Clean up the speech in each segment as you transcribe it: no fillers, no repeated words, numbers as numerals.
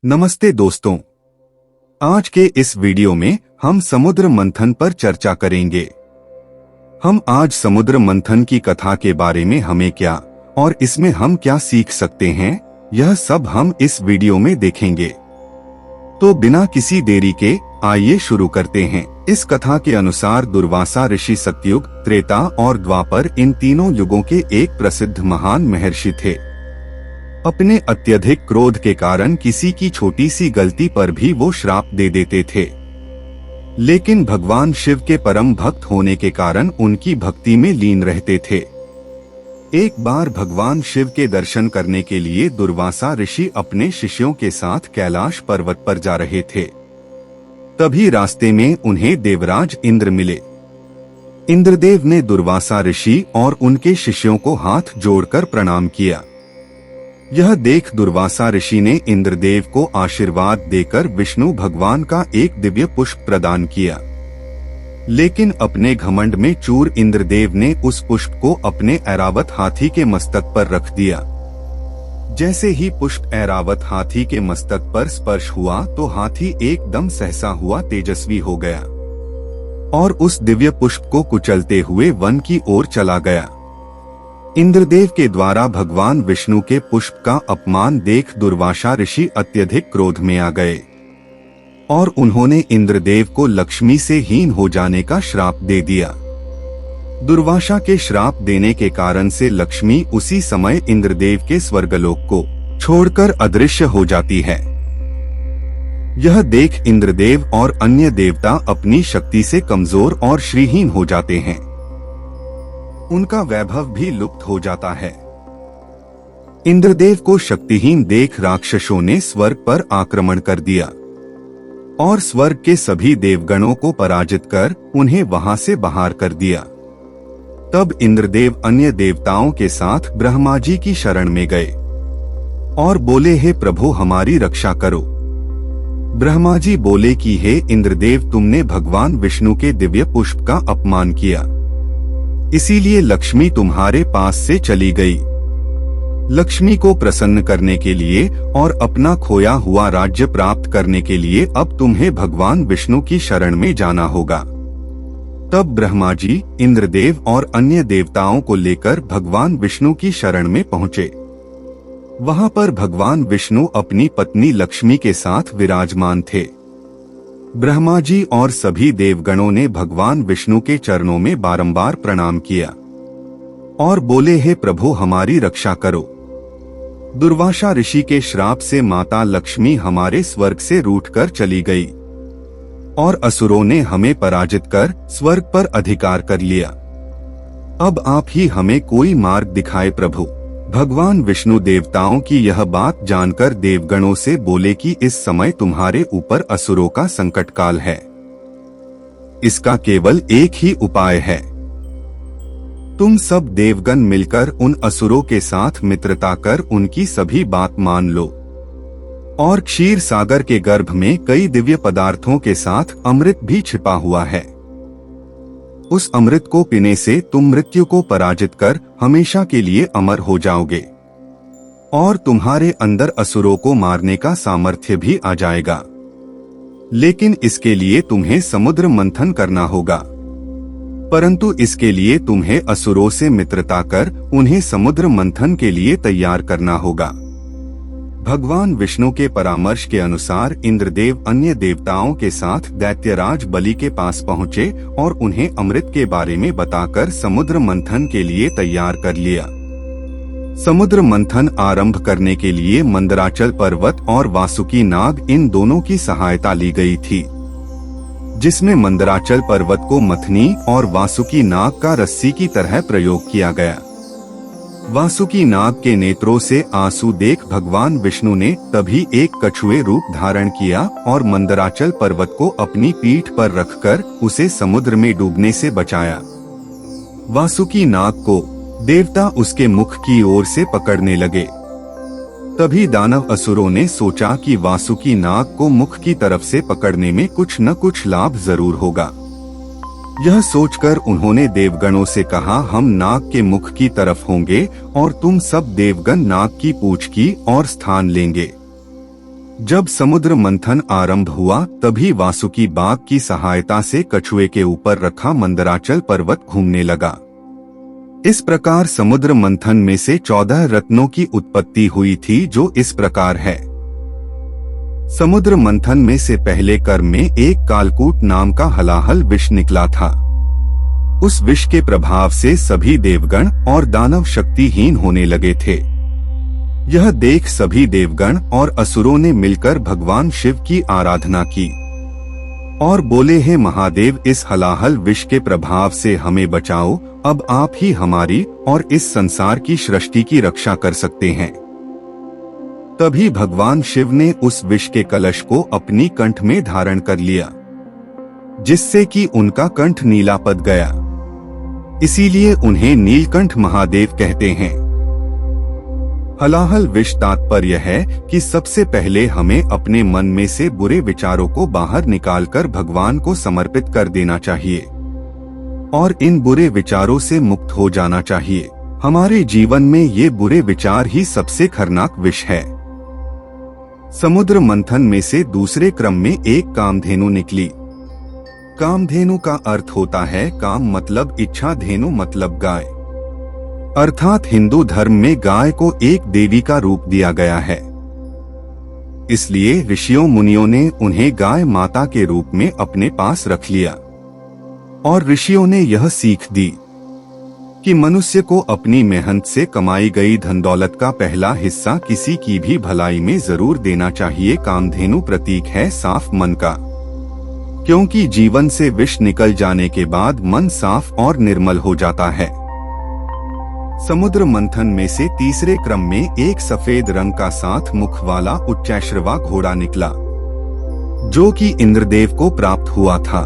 नमस्ते दोस्तों, आज के इस वीडियो में हम समुद्र मंथन पर चर्चा करेंगे। हम आज समुद्र मंथन की कथा के बारे में हमें क्या और इसमें हम क्या सीख सकते हैं, यह सब हम इस वीडियो में देखेंगे। तो बिना किसी देरी के आइए शुरू करते हैं। इस कथा के अनुसार दुर्वासा ऋषि सतयुग, त्रेता और द्वापर इन तीनों युगों के एक प्रसिद्ध महान महर्षि थे। अपने अत्यधिक क्रोध के कारण किसी की छोटी सी गलती पर भी वो श्राप दे देते थे, लेकिन भगवान शिव के परम भक्त होने के कारण उनकी भक्ति में लीन रहते थे। एक बार भगवान शिव के दर्शन करने के लिए दुर्वासा ऋषि अपने शिष्यों के साथ कैलाश पर्वत पर जा रहे थे। तभी रास्ते में उन्हें देवराज इंद्र मिले। इंद्रदेव ने दुर्वासा ऋषि और उनके शिष्यों को हाथ जोड़कर प्रणाम किया। यह देख दुर्वासा ऋषि ने इंद्रदेव को आशीर्वाद देकर विष्णु भगवान का एक दिव्य पुष्प प्रदान किया, लेकिन अपने घमंड में चूर इंद्रदेव ने उस पुष्प को अपने ऐरावत हाथी के मस्तक पर रख दिया। जैसे ही पुष्प ऐरावत हाथी के मस्तक पर स्पर्श हुआ तो हाथी एकदम सहसा हुआ तेजस्वी हो गया और उस दिव्य पुष्प को कुचलते हुए वन की ओर चला गया। इंद्रदेव के द्वारा भगवान विष्णु के पुष्प का अपमान देख दुर्वासा ऋषि अत्यधिक क्रोध में आ गए और उन्होंने इंद्रदेव को लक्ष्मी से हीन हो जाने का श्राप दे दिया। दुर्वासा के श्राप देने के कारण से लक्ष्मी उसी समय इंद्रदेव के स्वर्गलोक को छोड़कर अदृश्य हो जाती है। यह देख इंद्रदेव और अन्य देवता अपनी शक्ति से कमजोर और श्रीहीन हो जाते हैं। उनका वैभव भी लुप्त हो जाता है। इंद्रदेव को शक्तिहीन देख राक्षसों ने स्वर्ग पर आक्रमण कर दिया और स्वर्ग के सभी देवगणों को पराजित कर उन्हें वहां से बाहर कर दिया। तब इंद्रदेव अन्य देवताओं के साथ ब्रह्मा जी की शरण में गए और बोले, हे प्रभु हमारी रक्षा करो। ब्रह्मा जी बोले कि हे इंद्रदेव, तुमने भगवान विष्णु के दिव्य पुष्प का अपमान किया, इसीलिए लक्ष्मी तुम्हारे पास से चली गई। लक्ष्मी को प्रसन्न करने के लिए और अपना खोया हुआ राज्य प्राप्त करने के लिए अब तुम्हें भगवान विष्णु की शरण में जाना होगा। तब ब्रह्मा जी, इंद्रदेव और अन्य देवताओं को लेकर भगवान विष्णु की शरण में पहुँचे। वहां पर भगवान विष्णु अपनी पत्नी लक्ष्मी के साथ विराजमान थे। ब्रह्मा जी और सभी देवगणों ने भगवान विष्णु के चरणों में बारंबार प्रणाम किया और बोले, हे प्रभु हमारी रक्षा करो। दुर्वासा ऋषि के श्राप से माता लक्ष्मी हमारे स्वर्ग से रूठकर चली गई और असुरों ने हमें पराजित कर स्वर्ग पर अधिकार कर लिया। अब आप ही हमें कोई मार्ग दिखाए प्रभु। भगवान विष्णु देवताओं की यह बात जानकर देवगणों से बोले कि इस समय तुम्हारे ऊपर असुरों का संकट काल है। इसका केवल एक ही उपाय है। तुम सब देवगण मिलकर उन असुरों के साथ मित्रता कर उनकी सभी बात मान लो और क्षीर सागर के गर्भ में कई दिव्य पदार्थों के साथ अमृत भी छिपा हुआ है। उस अमृत को पीने से तुम मृत्यु को पराजित कर हमेशा के लिए अमर हो जाओगे और तुम्हारे अंदर असुरों को मारने का सामर्थ्य भी आ जाएगा। लेकिन इसके लिए तुम्हें समुद्र मंथन करना होगा, परंतु इसके लिए तुम्हें असुरों से मित्रता कर उन्हें समुद्र मंथन के लिए तैयार करना होगा। भगवान विष्णु के परामर्श के अनुसार इंद्रदेव अन्य देवताओं के साथ दैत्यराज बलि के पास पहुँचे और उन्हें अमृत के बारे में बताकर समुद्र मंथन के लिए तैयार कर लिया। समुद्र मंथन आरंभ करने के लिए मंदराचल पर्वत और वासुकी नाग इन दोनों की सहायता ली गई थी, जिसमें मंदराचल पर्वत को मथनी और वासुकी नाग का रस्सी की तरह प्रयोग किया गया। वासुकी नाग के नेत्रों से आंसू देख भगवान विष्णु ने तभी एक कछुए रूप धारण किया और मंदराचल पर्वत को अपनी पीठ पर रखकर उसे समुद्र में डूबने से बचाया। वासुकी नाग को देवता उसके मुख की ओर से पकड़ने लगे। तभी दानव असुरों ने सोचा कि वासुकी नाग को मुख की तरफ से पकड़ने में कुछ न कुछ लाभ जरूर होगा। यह सोचकर उन्होंने देवगणों से कहा, हम नाग के मुख की तरफ होंगे और तुम सब देवगण नाग की पूंछ की और स्थान लेंगे। जब समुद्र मंथन आरंभ हुआ तभी वासुकी बाघ की सहायता से कछुए के ऊपर रखा मंदराचल पर्वत घूमने लगा। इस प्रकार समुद्र मंथन में से 14 रत्नों की उत्पत्ति हुई थी, जो इस प्रकार है। समुद्र मंथन में से पहले कर्म में एक कालकूट नाम का हलाहल विष निकला था। उस विष के प्रभाव से सभी देवगण और दानव शक्तिहीन होने लगे थे। यह देख सभी देवगण और असुरों ने मिलकर भगवान शिव की आराधना की और बोले, हे महादेव, इस हलाहल विष के प्रभाव से हमें बचाओ। अब आप ही हमारी और इस संसार की सृष्टि की रक्षा कर सकते हैं। तभी भगवान शिव ने उस विष के कलश को अपनी कंठ में धारण कर लिया, जिससे कि उनका कंठ नीला पद गया। इसीलिए उन्हें नीलकंठ महादेव कहते हैं। हलाहल विष तात्पर्य है कि सबसे पहले हमें अपने मन में से बुरे विचारों को बाहर निकालकर भगवान को समर्पित कर देना चाहिए और इन बुरे विचारों से मुक्त हो जाना चाहिए। हमारे जीवन में ये बुरे विचार ही सबसे खतरनाक विष है। समुद्र मंथन में से दूसरे क्रम में एक कामधेनु निकली। कामधेनु का अर्थ होता है काम मतलब इच्छा, धेनु मतलब गाय, अर्थात हिंदू धर्म में गाय को एक देवी का रूप दिया गया है। इसलिए ऋषियों मुनियों ने उन्हें गाय माता के रूप में अपने पास रख लिया और ऋषियों ने यह सीख दी कि मनुष्य को अपनी मेहनत से कमाई गई धन दौलत का पहला हिस्सा किसी की भी भलाई में जरूर देना चाहिए। कामधेनु प्रतीक है साफ मन का, क्योंकि जीवन से विष निकल जाने के बाद मन साफ और निर्मल हो जाता है। समुद्र मंथन में से तीसरे क्रम में एक सफेद रंग का 7 मुख वाला उच्चैश्रवा घोड़ा निकला, जो कि इंद्रदेव को प्राप्त हुआ था।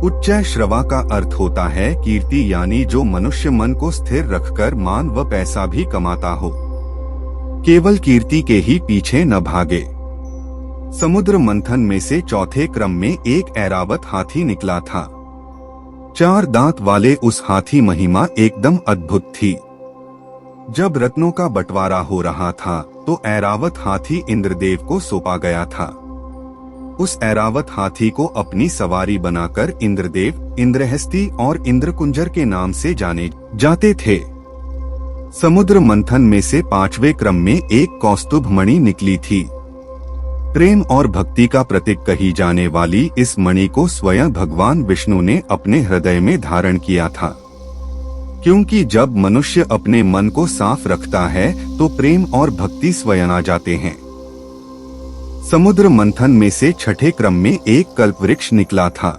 उच्चैश्रवा का अर्थ होता है कीर्ति, यानी जो मनुष्य मन को स्थिर रखकर मान व पैसा भी कमाता हो, केवल कीर्ति के ही पीछे न भागे। समुद्र मंथन में से चौथे क्रम में एक ऐरावत हाथी निकला था। 4 दांत वाले उस हाथी महिमा एकदम अद्भुत थी। जब रत्नों का बंटवारा हो रहा था तो ऐरावत हाथी इंद्रदेव को सौंपा गया था। उस ऐरावत हाथी को अपनी सवारी बनाकर इंद्रदेव इंद्रहस्ती और इंद्रकुंजर के नाम से जाने जाते थे। समुद्र मंथन में से 5वें क्रम में एक कौस्तुभ मणि निकली थी। प्रेम और भक्ति का प्रतीक कही जाने वाली इस मणि को स्वयं भगवान विष्णु ने अपने हृदय में धारण किया था, क्योंकि जब मनुष्य अपने मन को साफ रखता है तो प्रेम और भक्ति स्वयं आ जाते हैं। समुद्र मंथन में से 6ठे क्रम में एक कल्पवृक्ष निकला था।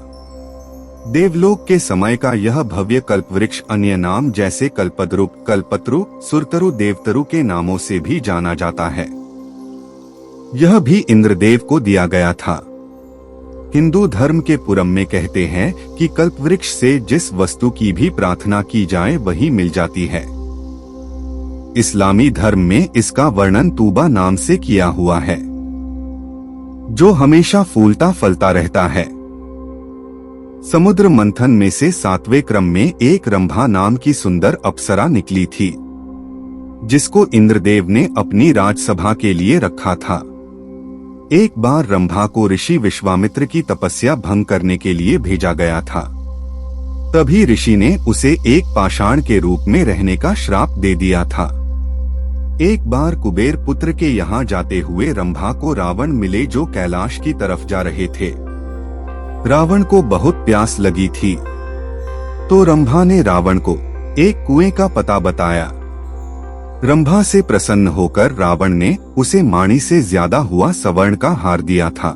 देवलोक के समय का यह भव्य कल्पवृक्ष अन्य नाम जैसे कल्पद्रुप, कल्पत्रु, सुरतरु, देवतरु के नामों से भी जाना जाता है। यह भी इंद्रदेव को दिया गया था। हिंदू धर्म के पुराण में कहते हैं कि कल्पवृक्ष से जिस वस्तु की भी प्रार्थना की जाए वही मिल जाती है। इस्लामी धर्म में इसका वर्णन तूबा नाम से किया हुआ है, जो हमेशा फूलता फलता रहता है। समुद्र मंथन में से 7वें क्रम में एक रंभा नाम की सुंदर अप्सरा निकली थी, जिसको इंद्रदेव ने अपनी राजसभा के लिए रखा था। एक बार रंभा को ऋषि विश्वामित्र की तपस्या भंग करने के लिए भेजा गया था। तभी ऋषि ने उसे एक पाषाण के रूप में रहने का श्राप दे दिया था। एक बार कुबेर पुत्र के यहाँ जाते हुए रंभा को रावण मिले, जो कैलाश की तरफ जा रहे थे। रावण को बहुत प्यास लगी थी, तो रंभा ने रावण को एक कुएं का पता बताया। रंभा से प्रसन्न होकर रावण ने उसे माणी से ज्यादा हुआ स्वर्ण का हार दिया था।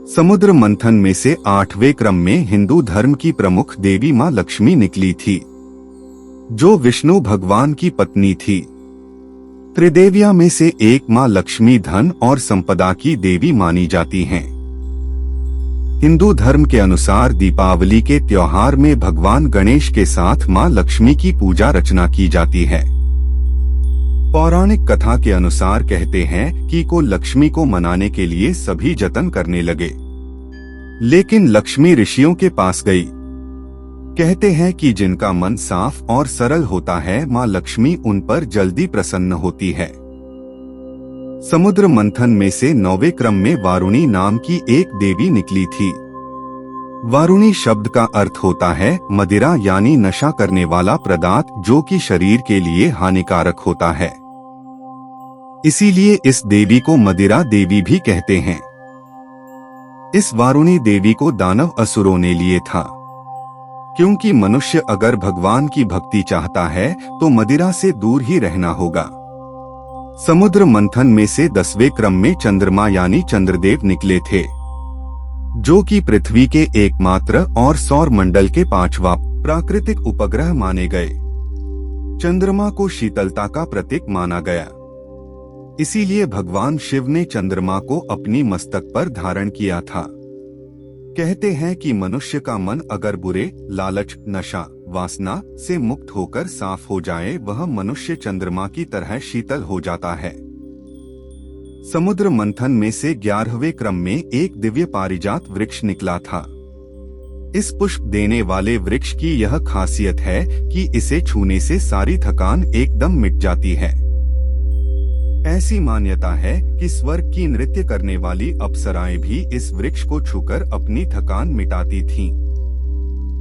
समुद्र मंथन में से 8वें क्रम में हिंदू धर्म की प्रमुख देवी मां लक्ष्मी निकली थी, जो विष्णु भगवान की पत्नी थी। त्रिदेविया में से एक मां लक्ष्मी धन और संपदा की देवी मानी जाती हैं। हिंदू धर्म के अनुसार दीपावली के त्योहार में भगवान गणेश के साथ मां लक्ष्मी की पूजा अर्चना की जाती है। पौराणिक कथा के अनुसार कहते हैं कि को लक्ष्मी को मनाने के लिए सभी जतन करने लगे, लेकिन लक्ष्मी ऋषियों के पास गई। कहते हैं कि जिनका मन साफ और सरल होता है, मां लक्ष्मी उन पर जल्दी प्रसन्न होती है। समुद्र मंथन में से 9वें क्रम में वारुणी नाम की एक देवी निकली थी। वारुणी शब्द का अर्थ होता है मदिरा यानी नशा करने वाला पदार्थ जो कि शरीर के लिए हानिकारक होता है। इसीलिए इस देवी को मदिरा देवी भी कहते हैं। इस वारुणी देवी को दानव असुरों ने लिए था, क्योंकि मनुष्य अगर भगवान की भक्ति चाहता है तो मदिरा से दूर ही रहना होगा। समुद्र मंथन में से 10वें क्रम में चंद्रमा यानी चंद्रदेव निकले थे, जो कि पृथ्वी के एकमात्र और सौर मंडल के 5वां प्राकृतिक उपग्रह माने गए। चंद्रमा को शीतलता का प्रतीक माना गया, इसीलिए भगवान शिव ने चंद्रमा को अपनी मस्तक पर धारण किया था। कहते हैं कि मनुष्य का मन अगर बुरे लालच, नशा, वासना से मुक्त होकर साफ हो जाए, वह मनुष्य चंद्रमा की तरह शीतल हो जाता है। समुद्र मंथन में से 11वें क्रम में एक दिव्य पारिजात वृक्ष निकला था। इस पुष्प देने वाले वृक्ष की यह खासियत है कि इसे छूने से सारी थकान एकदम मिट जाती है। ऐसी मान्यता है कि स्वर्ग की नृत्य करने वाली अप्सराएं भी इस वृक्ष को छूकर अपनी थकान मिटाती थीं।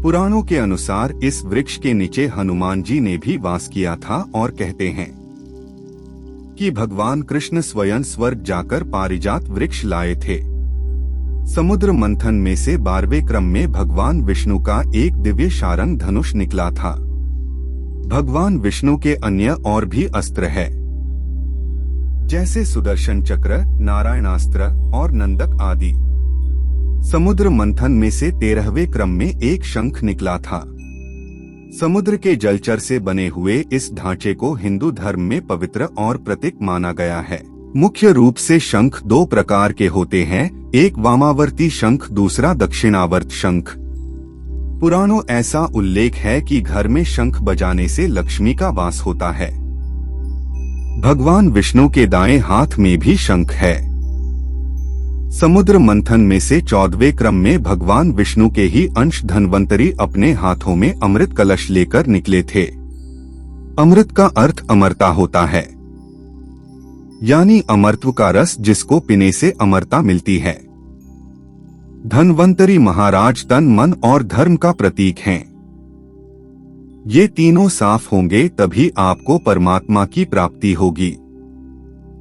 पुराणों के अनुसार इस वृक्ष के नीचे हनुमान जी ने भी वास किया था और कहते हैं कि भगवान कृष्ण स्वयं स्वर्ग जाकर पारिजात वृक्ष लाए थे। समुद्र मंथन में से 12वें क्रम में भगवान विष्णु का एक दिव्य शारंग धनुष निकला था। भगवान विष्णु के अन्य और भी अस्त्र है, जैसे सुदर्शन चक्र, नारायणास्त्र और नंदक आदि। समुद्र मंथन में से 13वें क्रम में एक शंख निकला था। समुद्र के जलचर से बने हुए इस ढांचे को हिंदू धर्म में पवित्र और प्रतीक माना गया है। मुख्य रूप से शंख 2 प्रकार के होते हैं, एक वामावर्ती शंख, दूसरा दक्षिणावर्त शंख। पुराणों ऐसा उल्लेख है कि घर में शंख बजाने से लक्ष्मी का वास होता है। भगवान विष्णु के दाएं हाथ में भी शंख है। समुद्र मंथन में से 14वें क्रम में भगवान विष्णु के ही अंश धन्वंतरी अपने हाथों में अमृत कलश लेकर निकले थे। अमृत का अर्थ अमरता होता है, यानी अमरत्व का रस जिसको पीने से अमरता मिलती है। धन्वंतरी महाराज तन, मन और धर्म का प्रतीक हैं। ये तीनों साफ होंगे तभी आपको परमात्मा की प्राप्ति होगी।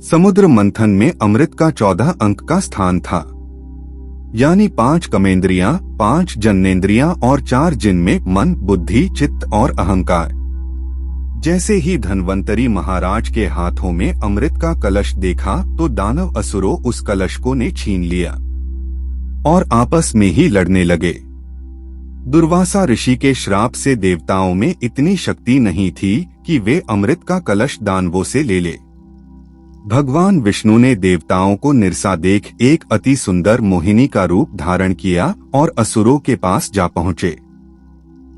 समुद्र मंथन में अमृत का 14 अंक का स्थान था, यानी 5 कर्मेंद्रियां, 5 जन्नेंद्रियां और 4 जिनमें मन, बुद्धि, चित्त और अहंकार। जैसे ही धन्वंतरी महाराज के हाथों में अमृत का कलश देखा तो दानव असुरों उस कलश को ने छीन लिया और आपस में ही लड़ने लगे। दुर्वासा ऋषि के श्राप से देवताओं में इतनी शक्ति नहीं थी कि वे अमृत का कलश दानवों से ले ले। भगवान विष्णु ने देवताओं को निरसा देख एक अति सुंदर मोहिनी का रूप धारण किया और असुरों के पास जा पहुँचे।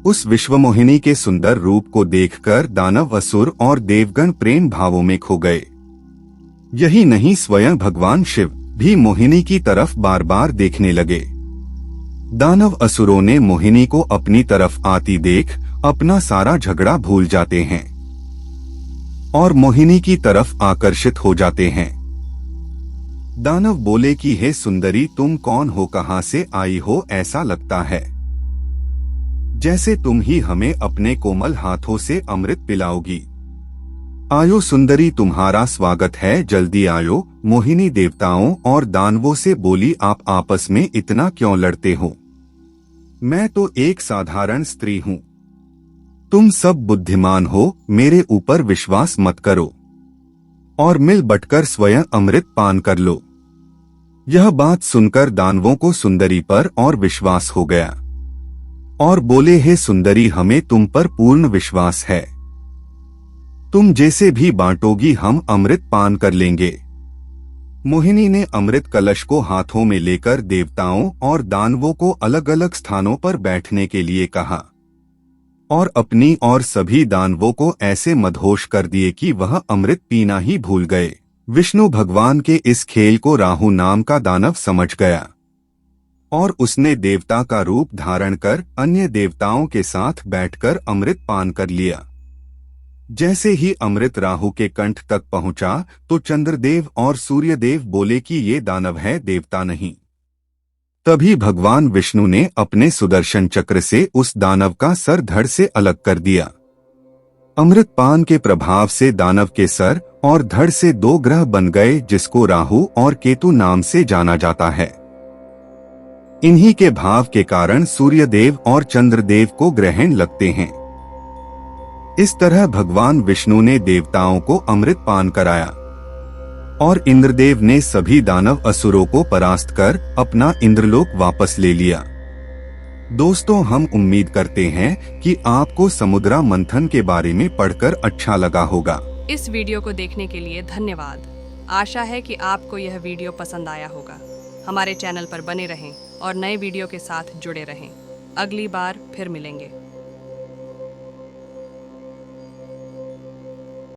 उस विश्वमोहिनी के सुंदर रूप को देखकर दानव, असुर और देवगण प्रेम भावों में खो गए। यही नहीं, स्वयं भगवान शिव भी मोहिनी की तरफ बार बार देखने लगे। दानव असुरों ने मोहिनी को अपनी तरफ आती देख अपना सारा झगड़ा भूल जाते हैं और मोहिनी की तरफ आकर्षित हो जाते हैं। दानव बोले कि हे सुंदरी, तुम कौन हो, कहां से आई हो? ऐसा लगता है जैसे तुम ही हमें अपने कोमल हाथों से अमृत पिलाओगी। आयो सुंदरी, तुम्हारा स्वागत है, जल्दी आयो। मोहिनी देवताओं और दानवों से बोली, आप आपस में इतना क्यों लड़ते हो? मैं तो एक साधारण स्त्री हूँ। तुम सब बुद्धिमान हो, मेरे ऊपर विश्वास मत करो और मिल बटकर स्वयं अमृत पान कर लो। यह बात सुनकर दानवों को सुंदरी पर और विश्वास हो गया और बोले, हे सुंदरी, हमें तुम पर पूर्ण विश्वास है। तुम जैसे भी बांटोगी हम अमृत पान कर लेंगे। मोहिनी ने अमृत कलश को हाथों में लेकर देवताओं और दानवों को अलग अलग स्थानों पर बैठने के लिए कहा और अपनी और सभी दानवों को ऐसे मदहोश कर दिए कि वह अमृत पीना ही भूल गए। विष्णु भगवान के इस खेल को राहु नाम का दानव समझ गया और उसने देवता का रूप धारण कर अन्य देवताओं के साथ बैठकर अमृत पान कर लिया। जैसे ही अमृत राहु के कंठ तक पहुंचा तो चंद्रदेव और सूर्यदेव बोले कि ये दानव है, देवता नहीं। तभी भगवान विष्णु ने अपने सुदर्शन चक्र से उस दानव का सर धड़ से अलग कर दिया। अमृत पान के प्रभाव से दानव के सर और धड़ से दो ग्रह बन गए, जिसको राहु और केतु नाम से जाना जाता है। इन्हीं के भाव के कारण सूर्यदेव और चंद्रदेव को ग्रहण लगते हैं। इस तरह भगवान विष्णु ने देवताओं को अमृत पान कराया और इंद्रदेव ने सभी दानव असुरों को परास्त कर अपना इंद्रलोक वापस ले लिया। दोस्तों, हम उम्मीद करते हैं कि आपको समुद्रा मंथन के बारे में पढ़कर अच्छा लगा होगा। इस वीडियो को देखने के लिए धन्यवाद। आशा है कि आपको यह वीडियो पसंद आया होगा। हमारे चैनल पर बने रहें और नए वीडियो के साथ जुड़े रहें। अगली बार फिर मिलेंगे।